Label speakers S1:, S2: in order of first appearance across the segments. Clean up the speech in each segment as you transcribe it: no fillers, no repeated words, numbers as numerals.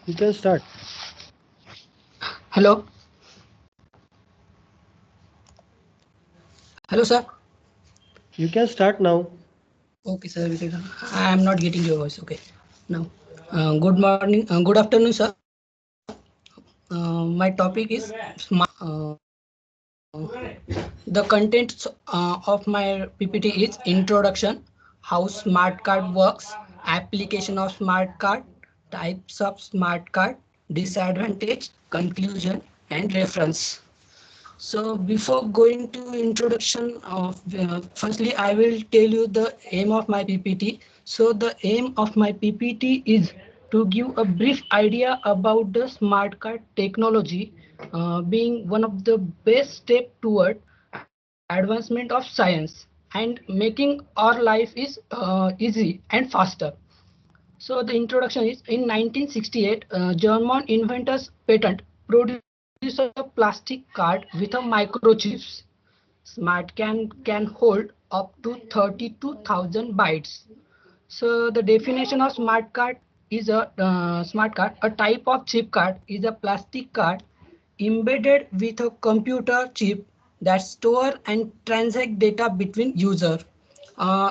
S1: You can start.
S2: Hello. Hello, sir.
S1: You can start now.
S2: Okay, sir. I am not getting your voice. Okay. Now, good morning. Good afternoon, sir. My topic is smart. The contents of my PPT is introduction, how smart card works, application of smart card, types of smart card, disadvantage, conclusion, and reference. So before going to introduction of, firstly I will tell you the aim of my PPT. So the aim of my PPT is to give a brief idea about the smart card technology, being one of the best step toward advancement of science and making our life is easy and faster. So the introduction is in 1968, German inventors patent produce a plastic card with a microchips. Smart can hold up to 32,000 bytes. So the definition of smart card is a smart card, a type of chip card is a plastic card embedded with a computer chip that store and transact data between user.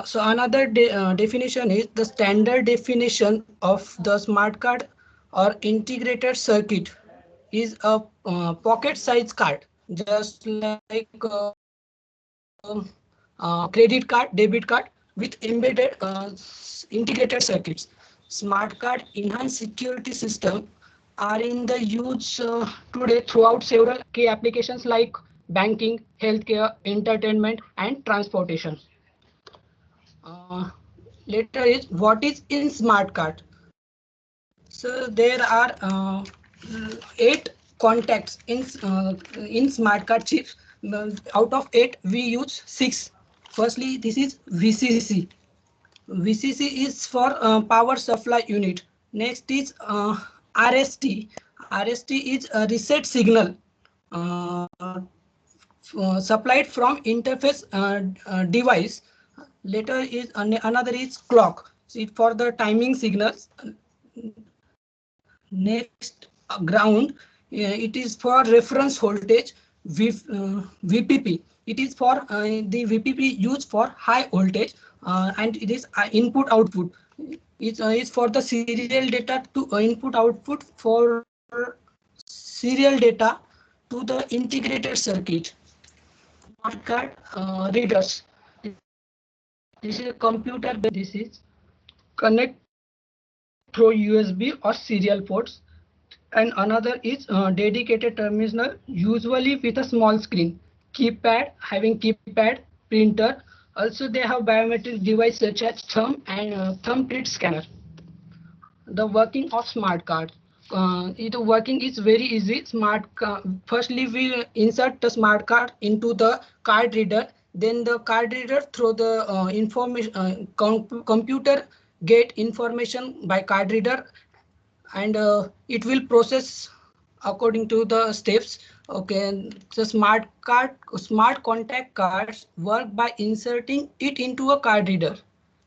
S2: So another definition is the standard definition of the smart card or integrated circuit is a pocket size card, just like credit card, debit card with embedded integrated circuits. Smart card enhanced security system are in the use today throughout several key applications like banking, healthcare, entertainment, and transportation. Uh, Later is what is in smart card. So there are 8 contacts in smart card chips. Out of 8, we use 6. Firstly, this is VCC. VCC is for power supply unit. Next is RST. RST is a reset signal uh, supplied from interface device. Later is another is clock. See for the timing signals. Next ground, it is for reference voltage VPP. It is for the VPP used for high voltage, and it is input output. It is for the serial data to input output for serial data to the integrated circuit. Smart card readers. This is a computer based. This is connect through USB or serial ports, and another is dedicated terminal, usually with a small screen, keypad, having keypad, printer. Also they have biometric device such as thumb and thumbprint scanner. The working of smart card, it working is very easy. Firstly we insert the smart card into the card reader, then the card reader through the information computer get information by card reader, and it will process according to the steps. Okay, the smart contact cards work by inserting it into a card reader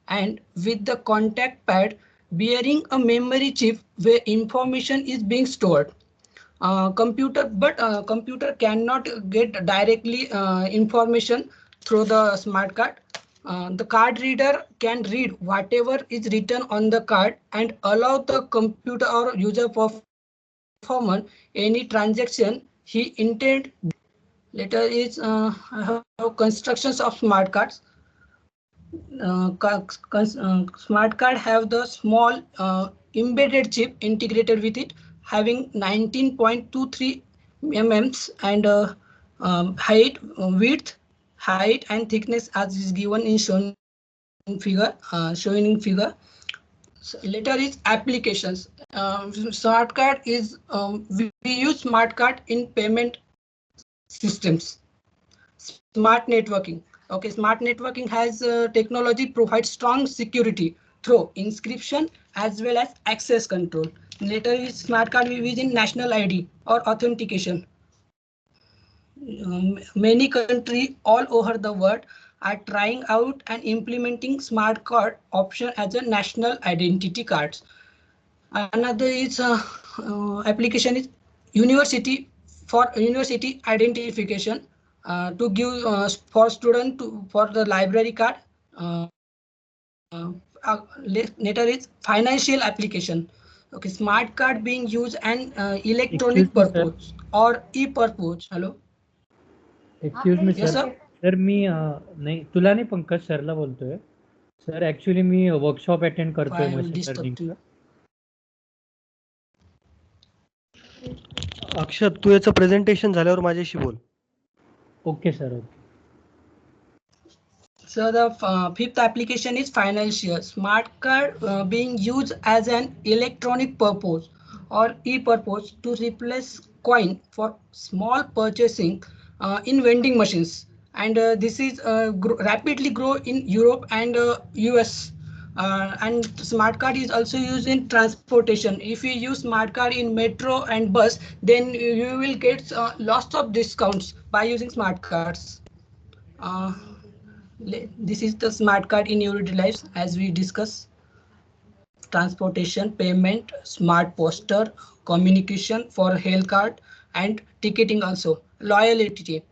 S2: and with the contact pad bearing a memory chip where information is being stored. Computer cannot get directly information through the smart card. The card reader can read whatever is written on the card and allow the computer or user performer any transaction he intend. Later is I have constructions of smart cards. Smart card have the small embedded chip integrated with it, having 19.23 mm and height, width, height and thickness as is given in shown figure. Later is applications. Smart card is we use smart card in payment systems. Smart networking. Okay, smart networking has technology provides strong security through inscription as well as access control. Later is smart card we use in national ID or authentication. Many countries all over the world are trying out and implementing smart card option as a national identity cards. Another is application is university for university identification to give for student to for the library card. Later is financial application. Okay, smart card being used and
S3: excuse
S2: electronic
S3: me sir.
S2: purpose or e-purpose. Hello.
S3: Excuse me
S2: Yes,
S3: sir.
S2: sir.
S3: Sir मी नाही तुला नाही पंकज सरला बोलतोय. Sir actually मी workshop attend करतोय
S2: Why I will
S3: machine
S2: disturb
S3: लर्निंगचं.
S2: you?
S1: Akshat, तू याचं प्रेझेंटेशन झाल्यावर माझ्याशी बोल.
S3: Okay sir, okay.
S2: So the fifth application is financial. Smart card being used as an electronic purpose or e-purpose to replace coin for small purchasing in vending machines. And this is rapidly grow in Europe and US. And smart card is also used in transportation. If you use smart card in metro and bus, then you will get lots of discounts by using smart cards. Uh, this is the smart card in your lives as we discuss transportation, payment, smart poster, communication for health card and ticketing also, loyalty.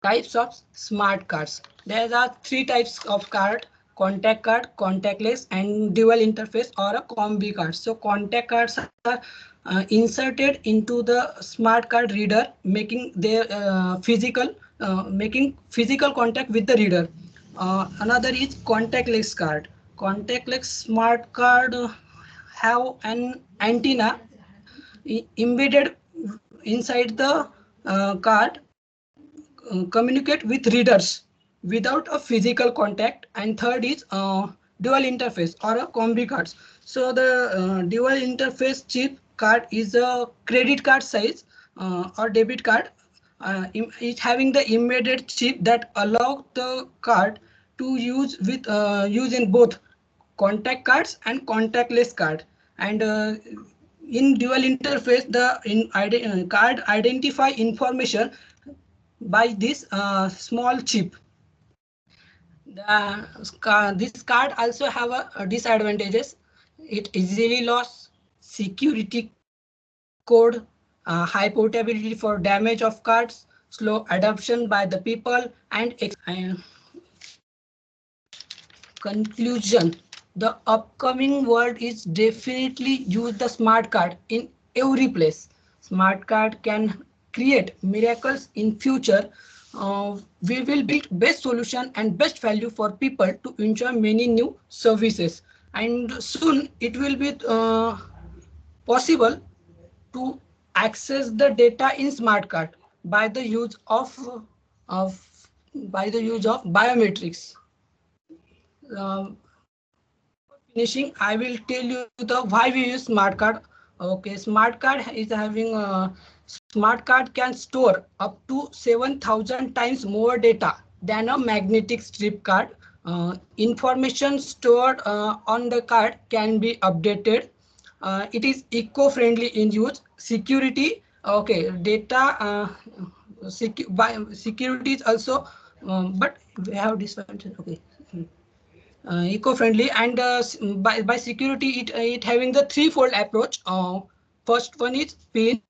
S2: Types of smart cards. There are three types of card: contact card, contactless, and dual interface or a combi card. So contact cards are inserted into the smart card reader, making their making physical contact with the reader. Another is contactless card. Contactless smart card have an antenna embedded inside the card, communicate with readers without a physical contact. And third is dual interface or a combi cards. So the dual interface chip card is a credit card size or debit card. It's having the embedded chip that allow the card to use in both contact cards and contactless card. And in dual interface, the card identify information by this small chip. This card also have a disadvantages. It easily lost security code, high portability for damage of cards, slow adoption by the people, and conclusion. The upcoming world is definitely use the smart card in every place. Smart card can create miracles in future. We will build best solution and best value for people to enjoy many new services. And soon it will be possible to access the data in smart card by the use of biometrics. Um, Finishing, I will tell you the why we use smart card. Okay, smart card is having a smart card can store up to 7,000 times more data than a magnetic strip card. Information stored on the card can be updated. It is eco-friendly in use. Security, okay, data security is also, but we have this one. Okay. Eco-friendly and by security it having the threefold approach. First one is pin,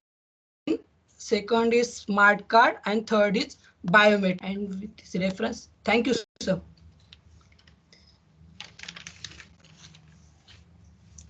S2: second is smart card, and third is biometric. And with this reference, thank you, sir.